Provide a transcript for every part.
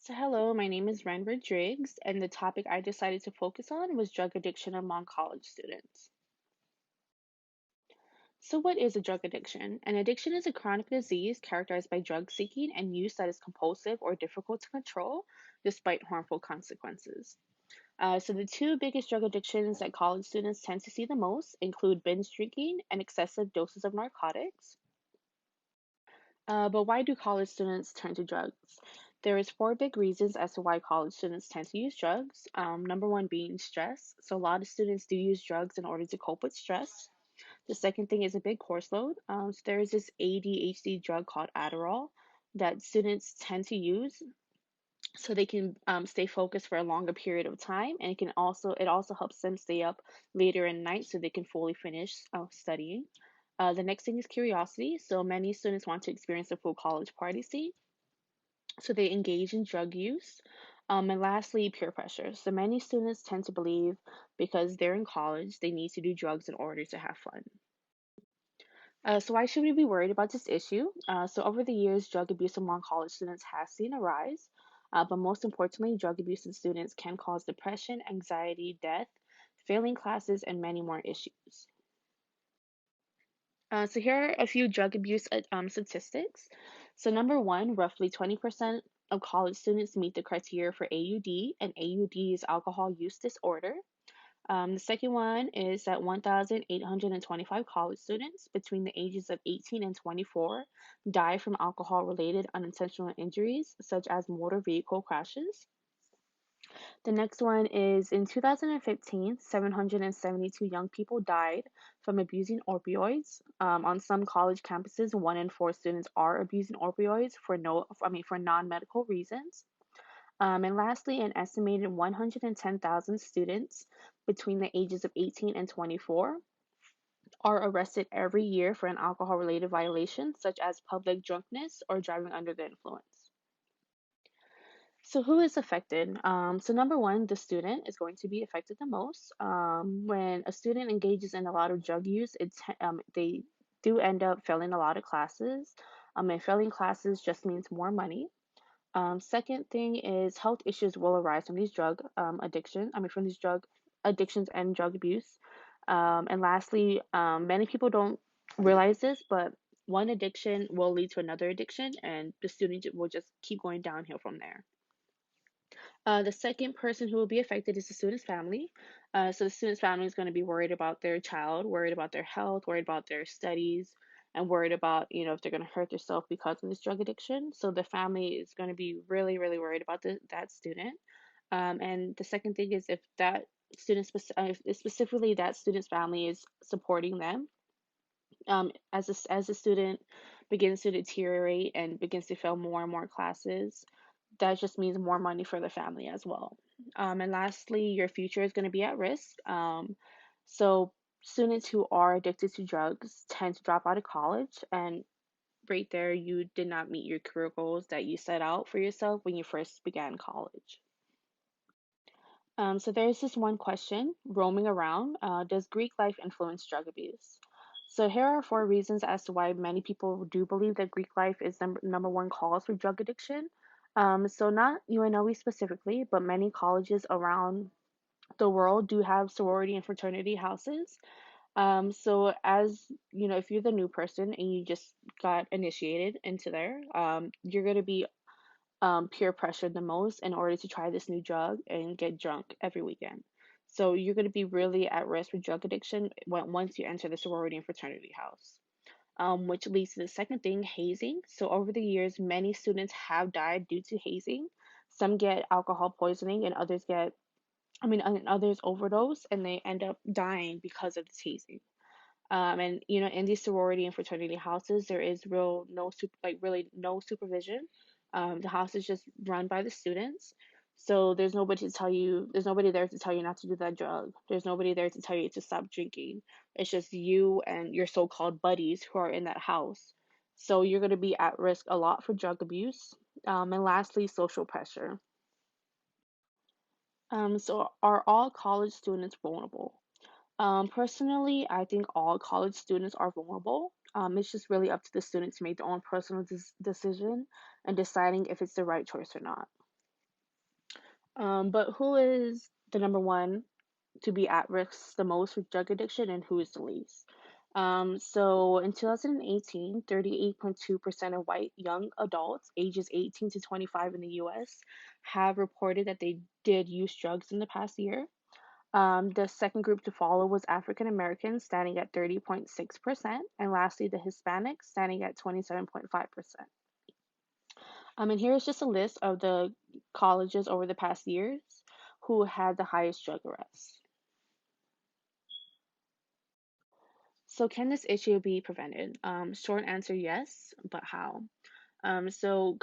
So, hello, my name is Ren Rodriguez, and the topic I decided to focus on was drug addiction among college students. So, what is a drug addiction? An addiction is a chronic disease characterized by drug seeking and use that is compulsive or difficult to control despite harmful consequences. So, the two biggest drug addictions that college students tend to see the most include binge drinking and excessive doses of narcotics. But why do college students turn to drugs? There is four big reasons as to why college students tend to use drugs. Number one being stress. So a lot of students do use drugs in order to cope with stress. The second thing is a big course load. So there is this ADHD drug called Adderall that students tend to use so they can stay focused for a longer period of time, and it also helps them stay up later in the night so they can fully finish studying. The next thing is curiosity. So many students want to experience the full college party scene, so they engage in drug use. And lastly, peer pressure. So many students tend to believe because they're in college, they need to do drugs in order to have fun. So why should we be worried about this issue? So over the years, drug abuse among college students has seen a rise, but most importantly, drug abuse in students can cause depression, anxiety, death, failing classes, and many more issues. So here are a few drug abuse statistics. So number one, roughly 20% of college students meet the criteria for AUD, and AUD is alcohol use disorder. The second one is that 1,825 college students between the ages of 18 and 24 die from alcohol-related unintentional injuries, such as motor vehicle crashes. The next one is in 2015, 772 young people died from abusing opioids. On some college campuses, one in four students are abusing opioids for non-medical reasons. And lastly, an estimated 110,000 students between the ages of 18 and 24 are arrested every year for an alcohol-related violation, such as public drunkenness or driving under the influence. So who is affected? So number one, the student is going to be affected the most. When a student engages in a lot of drug use, they do end up failing a lot of classes. And failing classes just means more money. Second thing is health issues will arise from these from these drug addictions and drug abuse. And lastly, many people don't realize this, but one addiction will lead to another addiction, and the student will just keep going downhill from there. The second person who will be affected is the student's family. So the student's family is going to be worried about their child, worried about their health, worried about their studies, and worried about, if they're going to hurt themselves because of this drug addiction. So the family is going to be really, really worried about that student. And the second thing is if if specifically that student's family is supporting them, as the student begins to deteriorate and begins to fail more and more classes, that just means more money for the family as well. And lastly, your future is going to be at risk. So students who are addicted to drugs tend to drop out of college, and right there, you did not meet your career goals that you set out for yourself when you first began college. So there's this one question roaming around. Does Greek life influence drug abuse? So here are four reasons as to why many people do believe that Greek life is number one cause for drug addiction. So not UNLV specifically, but many colleges around the world do have sorority and fraternity houses. So as you know, if you're the new person and you just got initiated into there, you're gonna be peer pressured the most in order to try this new drug and get drunk every weekend. So you're going to be really at risk for drug addiction once you enter the sorority and fraternity house. Which leads to the second thing, hazing. So over the years, many students have died due to hazing. Some get alcohol poisoning, and and others overdose, and they end up dying because of this hazing. And in these sorority and fraternity houses, there is really no supervision. The house is just run by the students. So there's nobody there to tell you not to do that drug. There's nobody there to tell you to stop drinking. It's just you and your so-called buddies who are in that house. So you're going to be at risk a lot for drug abuse. And lastly, social pressure. So are all college students vulnerable? Personally, I think all college students are vulnerable. It's just really up to the student to make their own personal decision and deciding if it's the right choice or not. But who is the number one to be at risk the most with drug addiction and who is the least? So in 2018, 38.2% of white young adults ages 18 to 25 in the US have reported that they did use drugs in the past year. The second group to follow was African Americans, standing at 30.6%, and lastly, the Hispanics, standing at 27.5%. And here is just a list of the colleges over the past years who had the highest drug arrests. So, can this issue be prevented? Short answer yes, but how? Some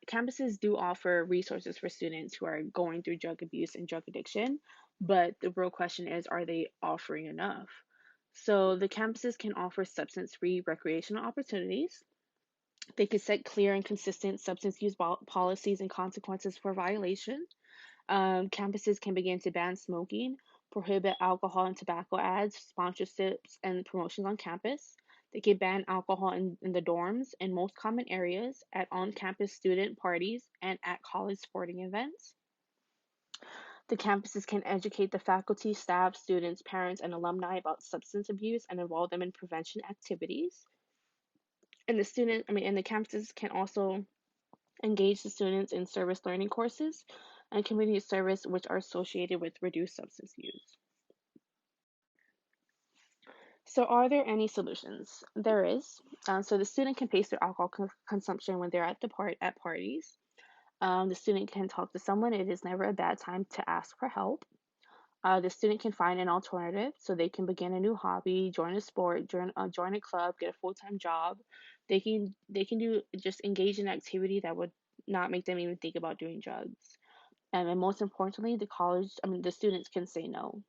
campuses do offer resources for students who are going through drug abuse and drug addiction, but the real question is, are they offering enough? So the campuses can offer substance-free recreational opportunities. They can set clear and consistent substance use policies and consequences for violation. Campuses can begin to ban smoking, prohibit alcohol and tobacco ads, sponsorships, and promotions on campus. They can ban alcohol in the dorms, in most common areas, at on campus student parties, and at college sporting events. The campuses can educate the faculty, staff, students, parents, and alumni about substance abuse and involve them in prevention activities. And the campuses can also engage the students in service learning courses and community service, which are associated with reduced substance use. So, are there any solutions? There is. So, the student can pace their alcohol consumption when they're at parties. The student can talk to someone. It is never a bad time to ask for help. The student can find an alternative, so they can begin a new hobby, join a sport, join a club, get a full time job. They can do just engage in activity that would not make them even think about doing drugs. And most importantly, the students can say no.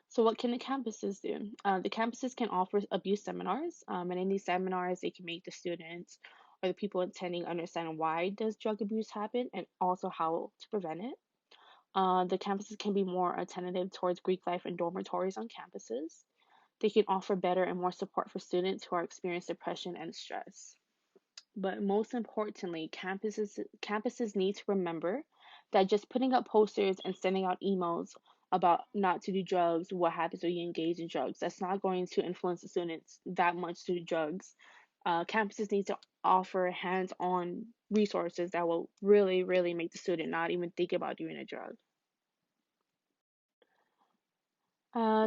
So, what can the campuses do? The campuses can offer abuse seminars, and in these seminars, they can make the students or the people attending understand why does drug abuse happen and also how to prevent it. The campuses can be more attentive towards Greek life and dormitories on campuses. They can offer better and more support for students who are experiencing depression and stress. But most importantly, campuses need to remember that just putting up posters and sending out emails about not to do drugs, what happens when you engage in drugs, that's not going to influence the students that much to do drugs. Campuses need to offer hands-on resources that will really, really make the student not even think about doing a drug.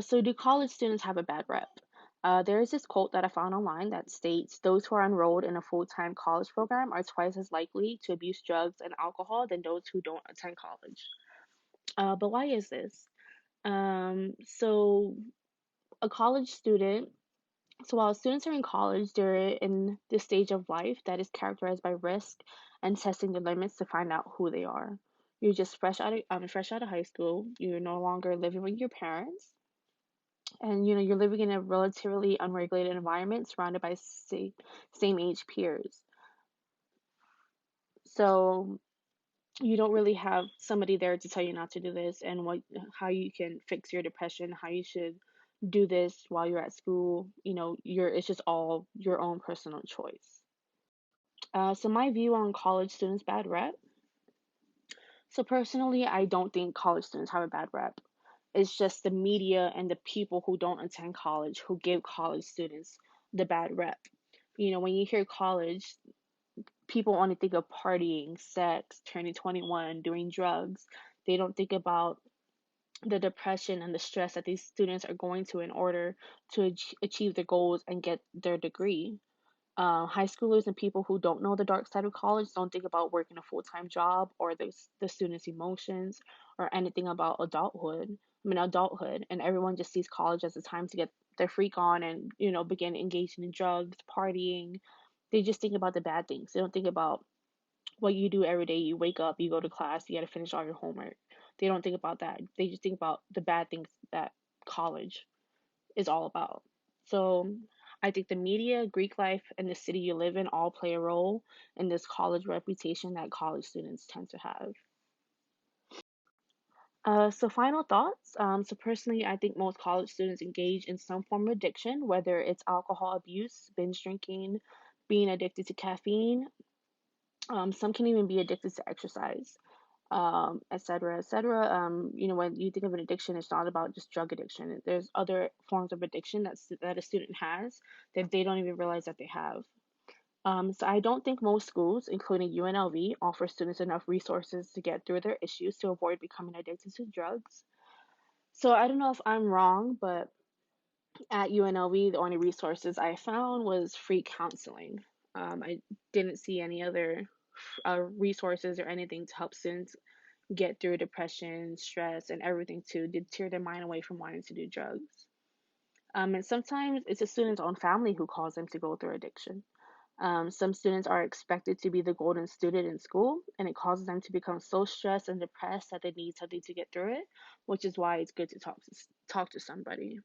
So do college students have a bad rep? There is this quote that I found online that states those who are enrolled in a full-time college program are twice as likely to abuse drugs and alcohol than those who don't attend college. But why is this? So a college student, so while students are in college, they're in this stage of life that is characterized by risk and testing the limits to find out who they are. You're just fresh out of high school. You're no longer living with your parents and you're living in a relatively unregulated environment surrounded by same age peers, so you don't really have somebody there to tell you not to do this and how you can fix your depression, how you should do this while you're at school. It's just all your own personal choice. So my view on college students bad rep. So personally, I don't think college students have a bad rep. It's just the media and the people who don't attend college who give college students the bad rep. When you hear college, people only think of partying, sex, turning 21, doing drugs. They don't think about the depression and the stress that these students are going to in order to achieve their goals and get their degree. High schoolers and people who don't know the dark side of college don't think about working a full-time job or the students' emotions or anything about adulthood. And everyone just sees college as a time to get their freak on and, begin engaging in drugs, partying. They just think about the bad things. They don't think about what you do every day. You wake up, you go to class, you got to finish all your homework. They don't think about that. They just think about the bad things that college is all about. So I think the media, Greek life, and the city you live in all play a role in this college reputation that college students tend to have. So final thoughts. So personally, I think most college students engage in some form of addiction, whether it's alcohol abuse, binge drinking, being addicted to caffeine. Some can even be addicted to exercise. et cetera, et cetera. When you think of an addiction, it's not about just drug addiction. There's other forms of addiction that a student has that they don't even realize that they have. So I don't think most schools, including UNLV, offer students enough resources to get through their issues to avoid becoming addicted to drugs. So I don't know if I'm wrong, but at UNLV, the only resources I found was free counseling. I didn't see any other resources or anything to help students get through depression, stress, and everything to deter their mind away from wanting to do drugs. And sometimes it's a student's own family who calls them to go through addiction. Some students are expected to be the golden student in school, and it causes them to become so stressed and depressed that they need something to get through it, which is why it's good to talk to somebody.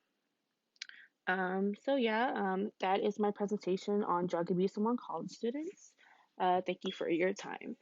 That is my presentation on drug abuse among college students. Thank you for your time.